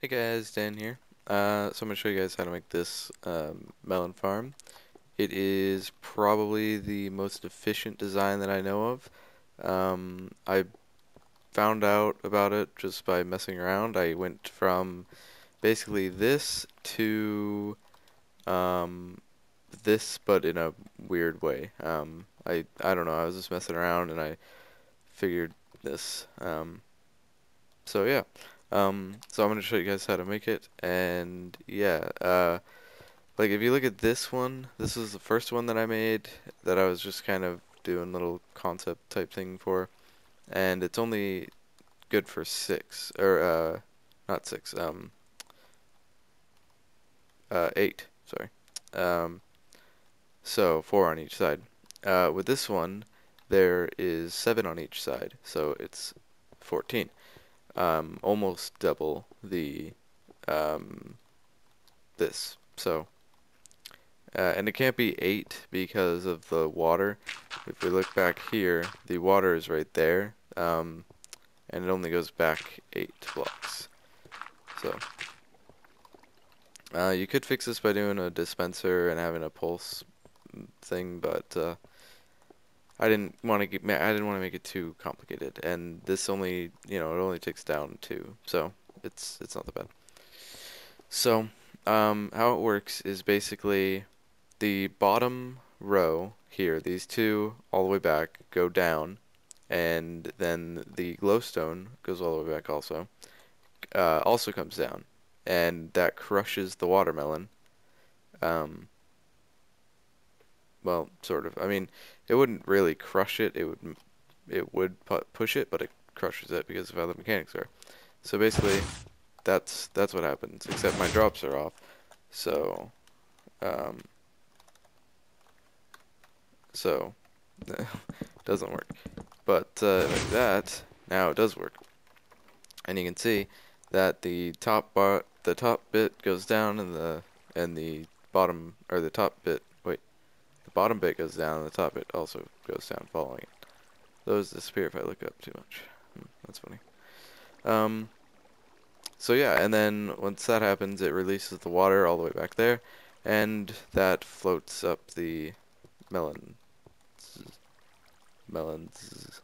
Hey guys, Dan here. So I'm gonna show you guys how to make this melon farm. It is probably the most efficient design that I know of. I found out about it just by messing around. I went from basically this to um, this, but in a weird way. I don't know. I was just messing around and I figured this. So yeah. So I'm gonna show you guys how to make it, and yeah. Like if you look at this one, this was the first one that I made that I was just kind of doing little concept type thing for, and it's only good for six or not six, 8. Sorry. Um, so 4 on each side. With this one, there is 7 on each side, so it's 14. Almost double the um, this. So. And it can't be 8 because of the water. If we look back here, the water is right there, and it only goes back 8 blocks. So, you could fix this by doing a dispenser and having a pulse thing, but I didn't want to make it too complicated. And this only, it only takes down 2, so it's not that bad. So, how it works is basically the bottom row here, these two all the way back, go down, and then the glowstone goes all the way back also comes down, and that crushes the watermelon. Um, well, sort of. I mean, it wouldn't really crush it. It would push it, but it crushes it because of how the mechanics are. So basically, that's what happens. Except my drops are off, so um, so doesn't work. But like that, now it does work. And you can see that the top bit goes down and the bottom or the top bit wait, the bottom bit goes down and the top bit also goes down following it. Those disappear if I look up too much. That's funny. Um so yeah, and then once that happens it releases the water all the way back there and that floats up the melon melons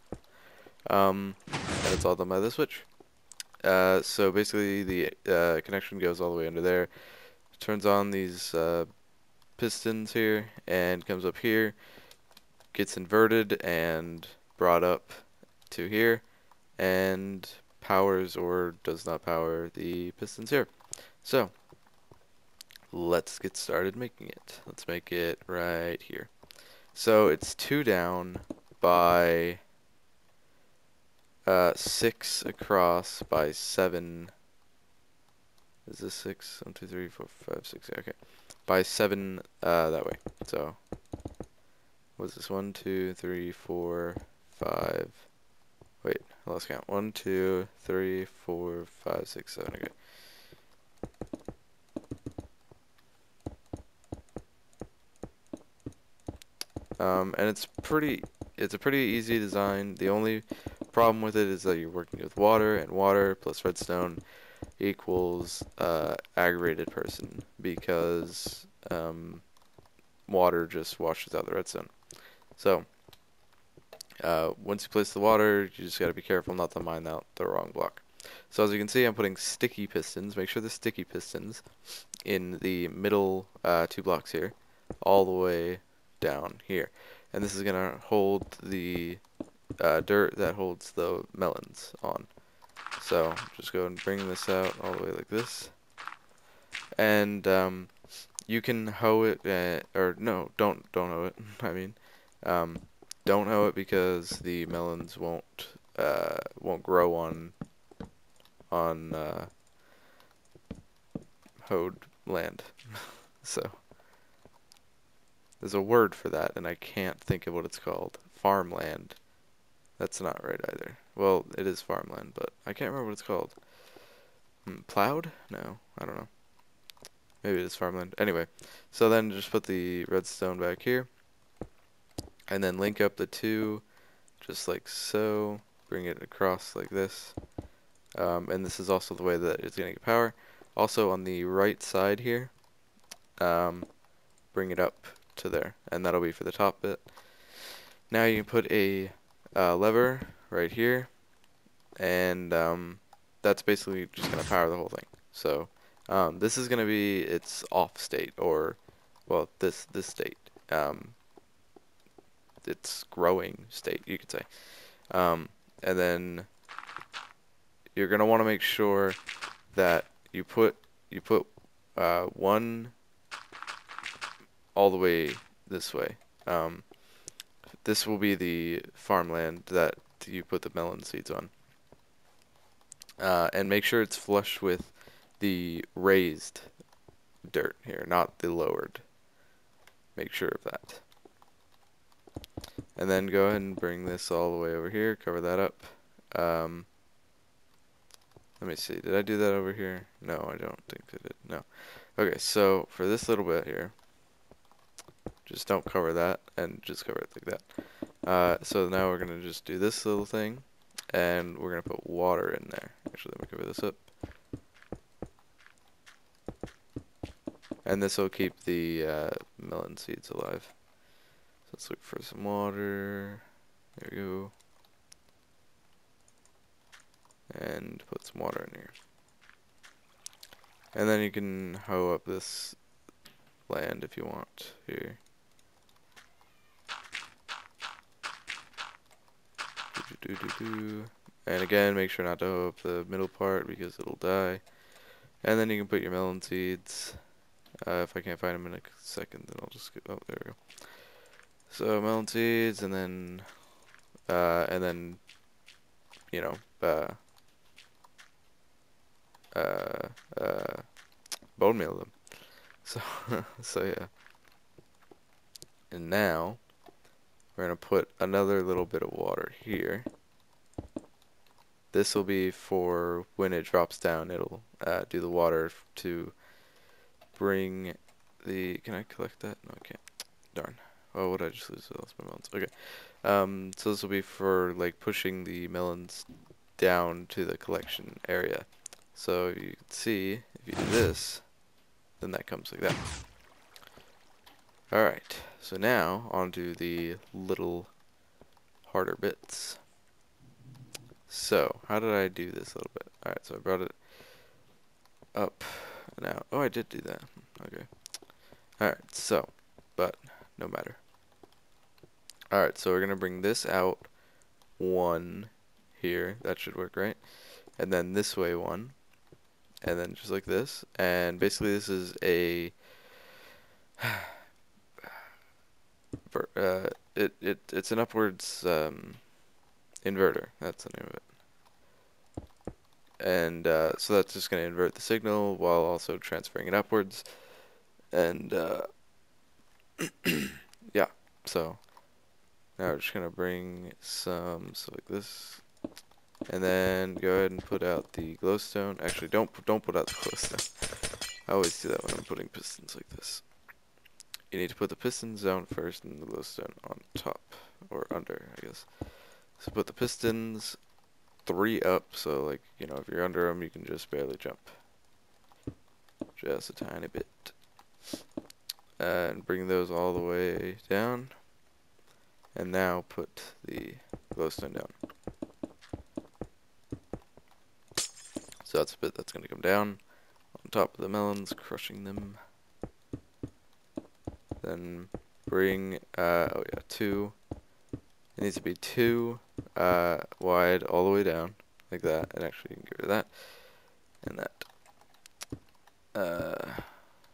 and it's all done by the switch. So basically the connection goes all the way under there, turns on these pistons here, and comes up here, gets inverted and brought up to here, and powers or does not power the pistons here. So let's get started making it. Let's make it right here. So it's 2 down by 6 across by 7. Is this 6? 1, 2, 3, 4, 5, 6. Okay. By 7 that way. So, what's this? 1, 2, 3, 4, 5. Wait, I lost count. 1, 2, 3, 4, 5, 6, 7. Okay. And it's a pretty easy design. The only problem with it is that you're working with water, and water plus redstone equals aggravated person because water just washes out the redstone. So once you place the water, you just got to be careful not to mine out the wrong block. So as you can see, I'm putting sticky pistons. Make sure the sticky pistons in the middle 2 blocks here, all the way down here. And this is gonna hold the dirt that holds the melons on. So just go and bring this out all the way like this. And you can hoe it, or no, don't hoe it. I mean, um, don't hoe it because the melons won't grow on hoed land. So there's a word for that, and I can't think of what it's called. Farmland. That's not right either. Well, it is farmland, but I can't remember what it's called. Plowed? No, I don't know. Maybe it is farmland. Anyway, so then just put the redstone back here, and then link up the two, just like so. Bring it across like this. And this is also the way that it's going to get power. Also on the right side here, bring it up to there, and that'll be for the top bit. Now you can put a lever right here, and that's basically just going to power the whole thing. So this is going to be its off state, or well, this state, its growing state, you could say. And then you're going to want to make sure that you put one all the way this way. This will be the farmland that you put the melon seeds on. And make sure it's flush with the raised dirt here, not the lowered. Make sure of that. And then go ahead and bring this all the way over here, cover that up. Let me see, did I do that over here? No, I don't think I did. No. Okay, so for this little bit here, just don't cover that, and just cover it like that. So now we're going to just do this little thing, and we're going to put water in there. Actually, let me cover this up. And this will keep the melon seeds alive. So let's look for some water. There we go. And put some water in here. And then you can hoe up this land if you want here. And again, make sure not to hoe up the middle part because it'll die. And then you can put your melon seeds. If I can't find them in a second, then I'll just go. Oh, there we go. So melon seeds, and then you know, bone meal them. So so yeah. And now we're gonna put another little bit of water here. This will be for when it drops down. It'll do the water to bring the. Can I collect that? No, I can't. Darn. Oh, what did I just lose? I lost my melons. Okay. So this will be for like pushing the melons down to the collection area. So you can see if you do this, then that comes like that. Alright, so now onto the little harder bits. So, how did I do this a little bit? Alright, so I brought it up and out. Oh, I did do that. Okay. Alright, so, but no matter. Alright, so we're going to bring this out one here. That should work, right? And then this way one. And then just like this. And basically this is a it's an upwards inverter. That's the name of it. And so that's just going to invert the signal while also transferring it upwards. And yeah, so now we're just going to bring some stuff like this. And then go ahead and put out the glowstone. Actually, don't put out the glowstone. I always do that when I'm putting pistons like this. You need to put the pistons down first and the glowstone on top, or under, I guess. So put the pistons 3 up, so like, you know, if you're under them, you can just barely jump. Just a tiny bit. And bring those all the way down. And now put the glowstone down. So that's a bit that's going to come down on top of the melons, crushing them. Then bring, oh yeah, 2. It needs to be 2 wide all the way down, like that. And actually, you can get rid of that and that.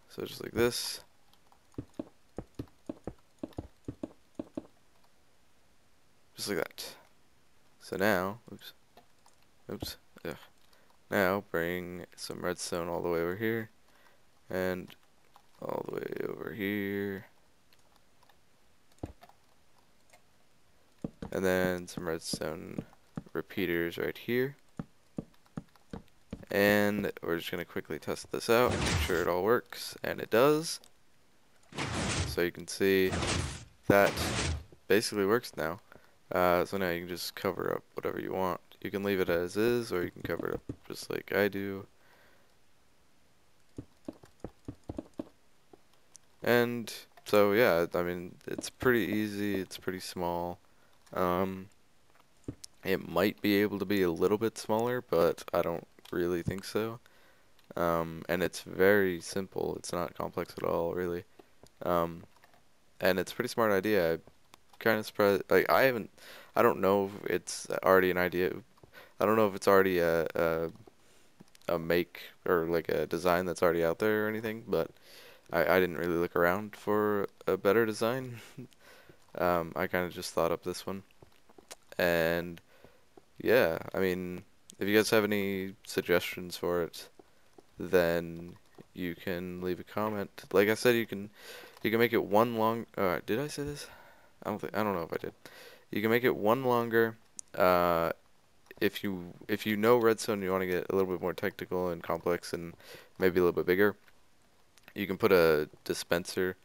So just like this. Just like that. So now, oops, ugh. Now bring some redstone all the way over here, and all the way over here. And then some redstone repeaters right here. And we're just going to quickly test this out, make sure it all works, and it does. So you can see that basically works now. So now you can just cover up whatever you want. You can leave it as is, or you can cover it up just like I do. And so yeah, I mean, it's pretty easy, it's pretty small. Um, it might be able to be a little bit smaller, but I don't really think so. And it's very simple. It's not complex at all, really. Um, and it's a pretty smart idea. I'm kind of surprised. Like, I don't know if it's already an idea. I don't know if it's already a make or like a design that's already out there or anything, but I didn't really look around for a better design. I kind of just thought up this one. And yeah, I mean, if you guys have any suggestions for it, then you can leave a comment. Like I said, you can make it one long. Did I say this? I don't know if I did. You can make it one longer. Uh, if you know redstone, you want to get a little bit more technical and complex and maybe a little bit bigger. You can put a dispenser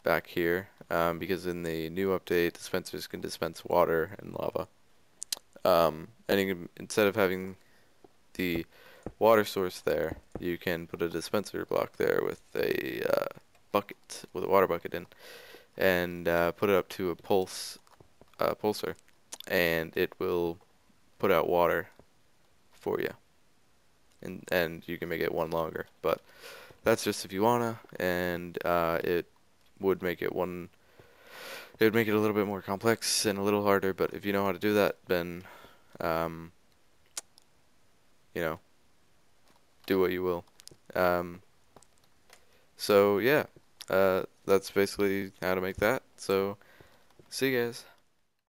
back here because in the new update, dispensers can dispense water and lava. And you can, instead of having the water source there, you can put a dispenser block there with a bucket, with a water bucket in, and put it up to a pulsar, and it will put out water for you, and you can make it one longer. But that's just if you wanna, and would make it one. It would make it a little bit more complex and a little harder. But if you know how to do that, then um, you know, do what you will. Um, So yeah, that's basically how to make that. So see you guys.